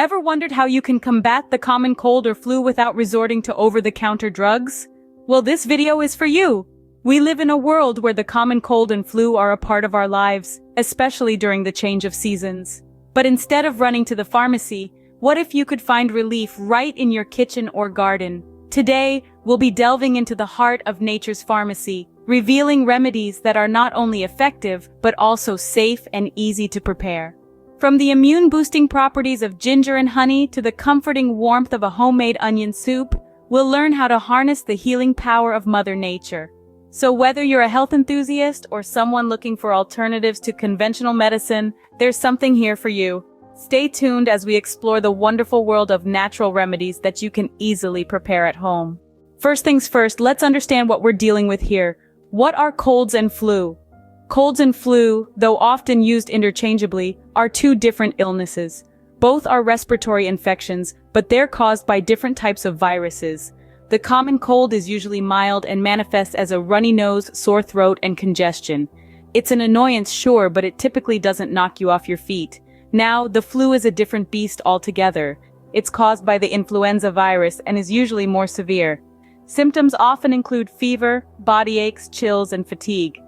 Ever wondered how you can combat the common cold or flu without resorting to over-the-counter drugs? Well, this video is for you. We live in a world where the common cold and flu are a part of our lives, especially during the change of seasons. But instead of running to the pharmacy, what if you could find relief right in your kitchen or garden? Today, we'll be delving into the heart of nature's pharmacy, revealing remedies that are not only effective, but also safe and easy to prepare. From the immune-boosting properties of ginger and honey to the comforting warmth of a homemade onion soup, we'll learn how to harness the healing power of Mother Nature. So whether you're a health enthusiast or someone looking for alternatives to conventional medicine, there's something here for you. Stay tuned as we explore the wonderful world of natural remedies that you can easily prepare at home. First things first, let's understand what we're dealing with here. What are colds and flu? Colds and flu, though often used interchangeably, are two different illnesses. Both are respiratory infections, but they're caused by different types of viruses. The common cold is usually mild and manifests as a runny nose, sore throat, and congestion. It's an annoyance, sure, but it typically doesn't knock you off your feet. Now, the flu is a different beast altogether. It's caused by the influenza virus and is usually more severe. Symptoms often include fever, body aches, chills, and fatigue.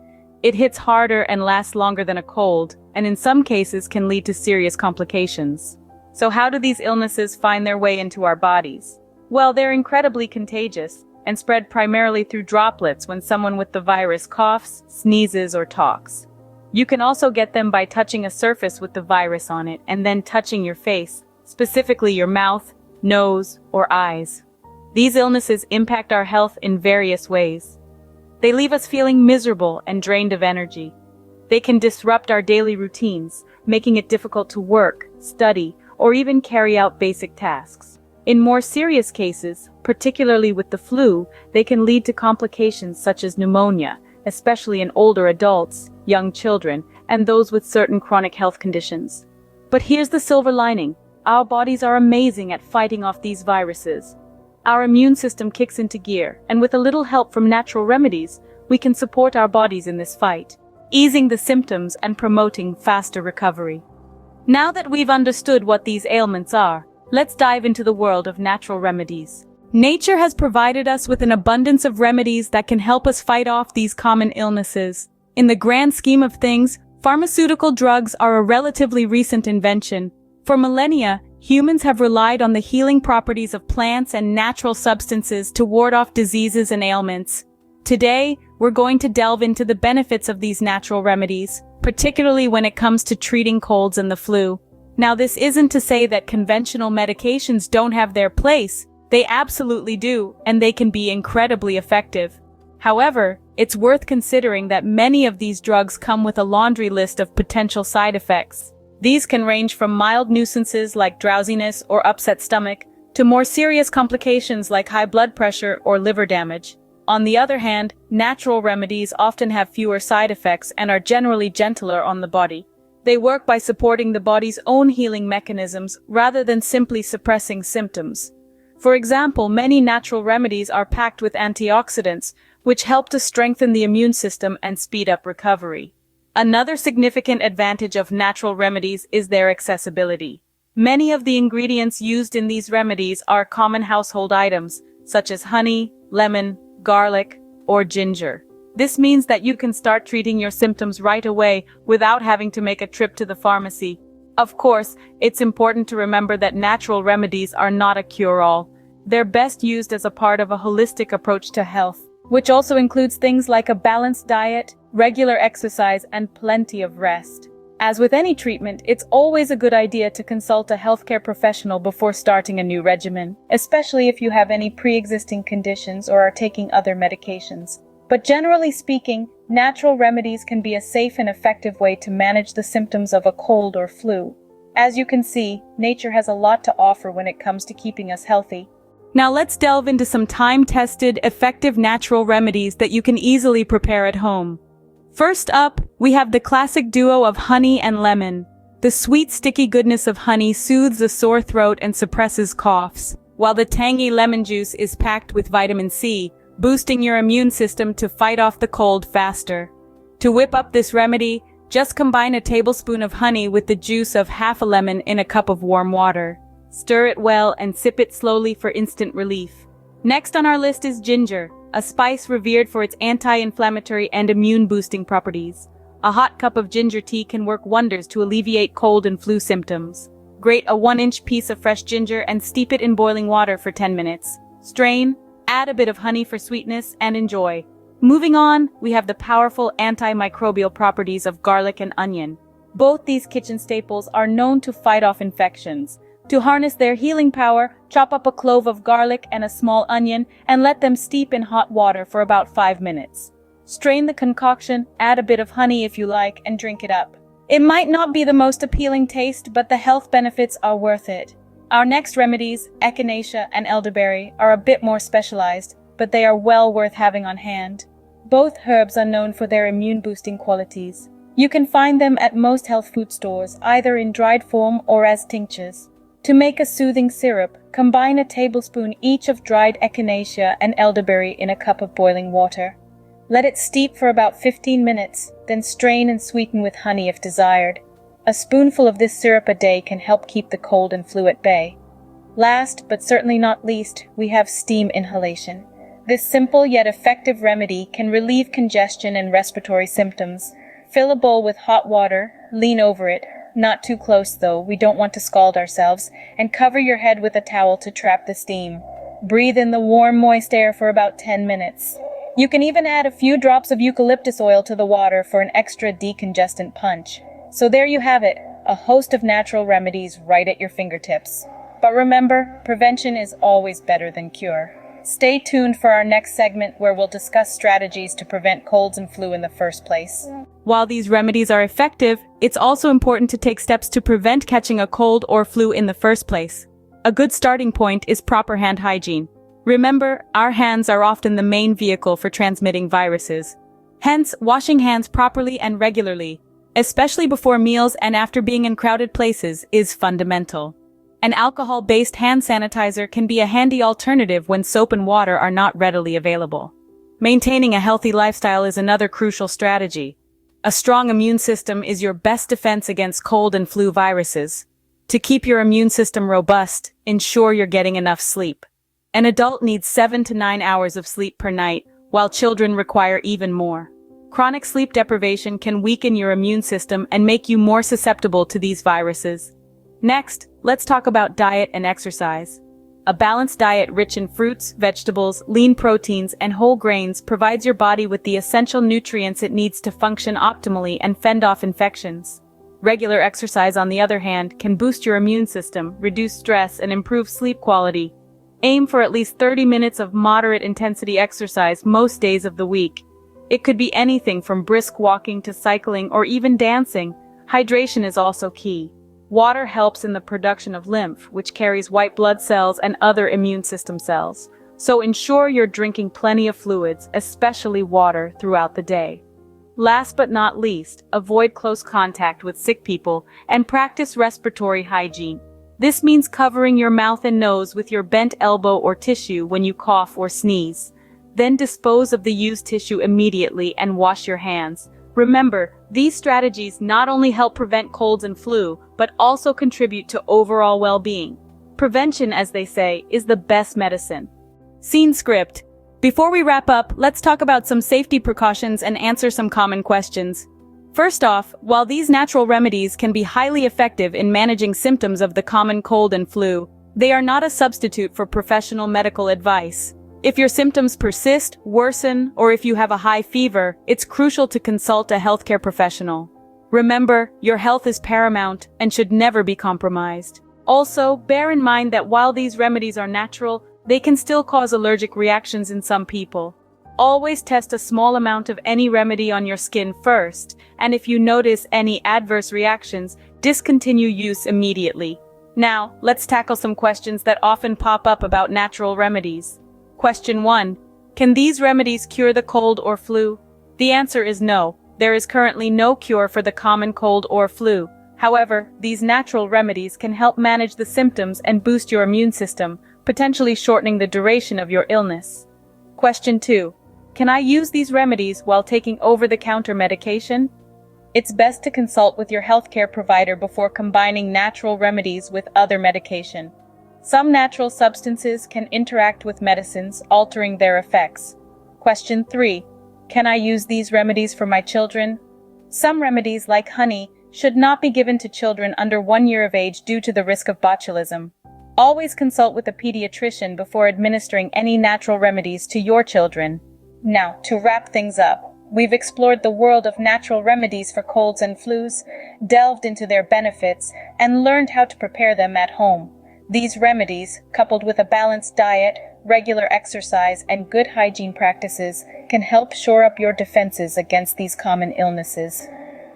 It hits harder and lasts longer than a cold, and in some cases can lead to serious complications. So how do these illnesses find their way into our bodies? Well, they're incredibly contagious and spread primarily through droplets when someone with the virus coughs, sneezes, or talks. You can also get them by touching a surface with the virus on it and then touching your face, specifically your mouth, nose, or eyes. These illnesses impact our health in various ways. They leave us feeling miserable and drained of energy. They can disrupt our daily routines, making it difficult to work, study, or even carry out basic tasks. In more serious cases, particularly with the flu, they can lead to complications such as pneumonia, especially in older adults, young children, and those with certain chronic health conditions. But here's the silver lining. Our bodies are amazing at fighting off these viruses. Our immune system kicks into gear, and with a little help from natural remedies, we can support our bodies in this fight, easing the symptoms and promoting faster recovery. Now that we've understood what these ailments are, let's dive into the world of natural remedies. Nature has provided us with an abundance of remedies that can help us fight off these common illnesses. In the grand scheme of things, pharmaceutical drugs are a relatively recent invention. For millennia, humans have relied on the healing properties of plants and natural substances to ward off diseases and ailments. Today, we're going to delve into the benefits of these natural remedies, particularly when it comes to treating colds and the flu. Now, this isn't to say that conventional medications don't have their place. They absolutely do, and they can be incredibly effective. However, it's worth considering that many of these drugs come with a laundry list of potential side effects. These can range from mild nuisances like drowsiness or upset stomach, to more serious complications like high blood pressure or liver damage. On the other hand, natural remedies often have fewer side effects and are generally gentler on the body. They work by supporting the body's own healing mechanisms rather than simply suppressing symptoms. For example, many natural remedies are packed with antioxidants, which help to strengthen the immune system and speed up recovery. Another significant advantage of natural remedies is their accessibility. Many of the ingredients used in these remedies are common household items, such as honey, lemon, garlic, or ginger. This means that you can start treating your symptoms right away without having to make a trip to the pharmacy. Of course, it's important to remember that natural remedies are not a cure-all. They're best used as a part of a holistic approach to health, which also includes things like a balanced diet, regular exercise, and plenty of rest. As with any treatment, it's always a good idea to consult a healthcare professional before starting a new regimen, especially if you have any pre-existing conditions or are taking other medications. But generally speaking, natural remedies can be a safe and effective way to manage the symptoms of a cold or flu. As you can see, nature has a lot to offer when it comes to keeping us healthy. Now let's delve into some time-tested, effective natural remedies that you can easily prepare at home. First up, we have the classic duo of honey and lemon. The sweet, sticky goodness of honey soothes a sore throat and suppresses coughs, while the tangy lemon juice is packed with vitamin C, boosting your immune system to fight off the cold faster. To whip up this remedy, just combine a tablespoon of honey with the juice of half a lemon in a cup of warm water. Stir it well and sip it slowly for instant relief. Next on our list is ginger, a spice revered for its anti-inflammatory and immune-boosting properties. A hot cup of ginger tea can work wonders to alleviate cold and flu symptoms. Grate a 1-inch piece of fresh ginger and steep it in boiling water for 10 minutes. Strain, add a bit of honey for sweetness, and enjoy. Moving on, we have the powerful antimicrobial properties of garlic and onion. Both these kitchen staples are known to fight off infections. To harness their healing power, chop up a clove of garlic and a small onion and let them steep in hot water for about 5 minutes. Strain the concoction, add a bit of honey if you like, and drink it up. It might not be the most appealing taste, but the health benefits are worth it. Our next remedies, echinacea and elderberry, are a bit more specialized, but they are well worth having on hand. Both herbs are known for their immune-boosting qualities. You can find them at most health food stores, either in dried form or as tinctures. To make a soothing syrup, combine a tablespoon each of dried echinacea and elderberry in a cup of boiling water. Let it steep for about 15 minutes, then strain and sweeten with honey if desired. A spoonful of this syrup a day can help keep the cold and flu at bay. Last, but certainly not least, we have steam inhalation. This simple yet effective remedy can relieve congestion and respiratory symptoms. Fill a bowl with hot water, lean over it, not too close though, we don't want to scald ourselves, and cover your head with a towel to trap the steam. Breathe in the warm, moist air for about 10 minutes. You can even add a few drops of eucalyptus oil to the water for an extra decongestant punch. So there you have it, a host of natural remedies right at your fingertips. But remember, prevention is always better than cure. Stay tuned for our next segment where we'll discuss strategies to prevent colds and flu in the first place. While these remedies are effective, it's also important to take steps to prevent catching a cold or flu in the first place. A good starting point is proper hand hygiene. Remember, our hands are often the main vehicle for transmitting viruses. Hence, washing hands properly and regularly, especially before meals and after being in crowded places, is fundamental. An alcohol-based hand sanitizer can be a handy alternative when soap and water are not readily available. Maintaining a healthy lifestyle is another crucial strategy. A strong immune system is your best defense against cold and flu viruses. To keep your immune system robust, ensure you're getting enough sleep. An adult needs 7 to 9 hours of sleep per night, while children require even more. Chronic sleep deprivation can weaken your immune system and make you more susceptible to these viruses. Next, let's talk about diet and exercise. A balanced diet rich in fruits, vegetables, lean proteins, and whole grains provides your body with the essential nutrients it needs to function optimally and fend off infections. Regular exercise, on the other hand, can boost your immune system, reduce stress, and improve sleep quality. Aim for at least 30 minutes of moderate intensity exercise most days of the week. It could be anything from brisk walking to cycling or even dancing. Hydration is also key. Water helps in the production of lymph, which carries white blood cells and other immune system cells. So ensure you're drinking plenty of fluids, especially water, throughout the day. Last but not least, avoid close contact with sick people and practice respiratory hygiene. This means covering your mouth and nose with your bent elbow or tissue when you cough or sneeze. Then dispose of the used tissue immediately and wash your hands. Remember, these strategies not only help prevent colds and flu, but also contribute to overall well-being. Prevention, as they say, is the best medicine. Scene script. Before we wrap up, let's talk about some safety precautions and answer some common questions. First off, while these natural remedies can be highly effective in managing symptoms of the common cold and flu, they are not a substitute for professional medical advice. If your symptoms persist, worsen, or if you have a high fever, it's crucial to consult a healthcare professional. Remember, your health is paramount and should never be compromised. Also, bear in mind that while these remedies are natural, they can still cause allergic reactions in some people. Always test a small amount of any remedy on your skin first, and if you notice any adverse reactions, discontinue use immediately. Now, let's tackle some questions that often pop up about natural remedies. Question 1. Can these remedies cure the cold or flu? The answer is no. There is currently no cure for the common cold or flu. However, these natural remedies can help manage the symptoms and boost your immune system, potentially shortening the duration of your illness. Question 2. Can I use these remedies while taking over-the-counter medication? It's best to consult with your healthcare provider before combining natural remedies with other medication. Some natural substances can interact with medicines, altering their effects. Question 3. Can I use these remedies for my children? Some remedies, like honey, should not be given to children under 1 year of age due to the risk of botulism. Always consult with a pediatrician before administering any natural remedies to your children. Now, to wrap things up, we've explored the world of natural remedies for colds and flus, delved into their benefits, and learned how to prepare them at home. These remedies, coupled with a balanced diet, regular exercise, and good hygiene practices, can help shore up your defenses against these common illnesses.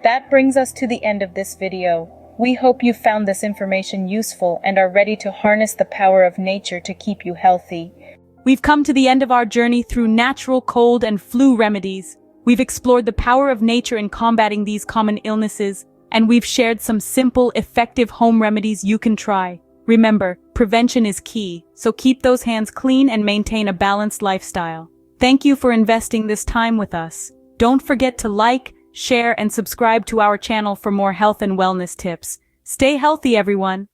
That brings us to the end of this video. We hope you found this information useful and are ready to harness the power of nature to keep you healthy. We've come to the end of our journey through natural cold and flu remedies. We've explored the power of nature in combating these common illnesses, and we've shared some simple, effective home remedies you can try. Remember, prevention is key, so keep those hands clean and maintain a balanced lifestyle. Thank you for investing this time with us. Don't forget to like, share, and subscribe to our channel for more health and wellness tips. Stay healthy, everyone.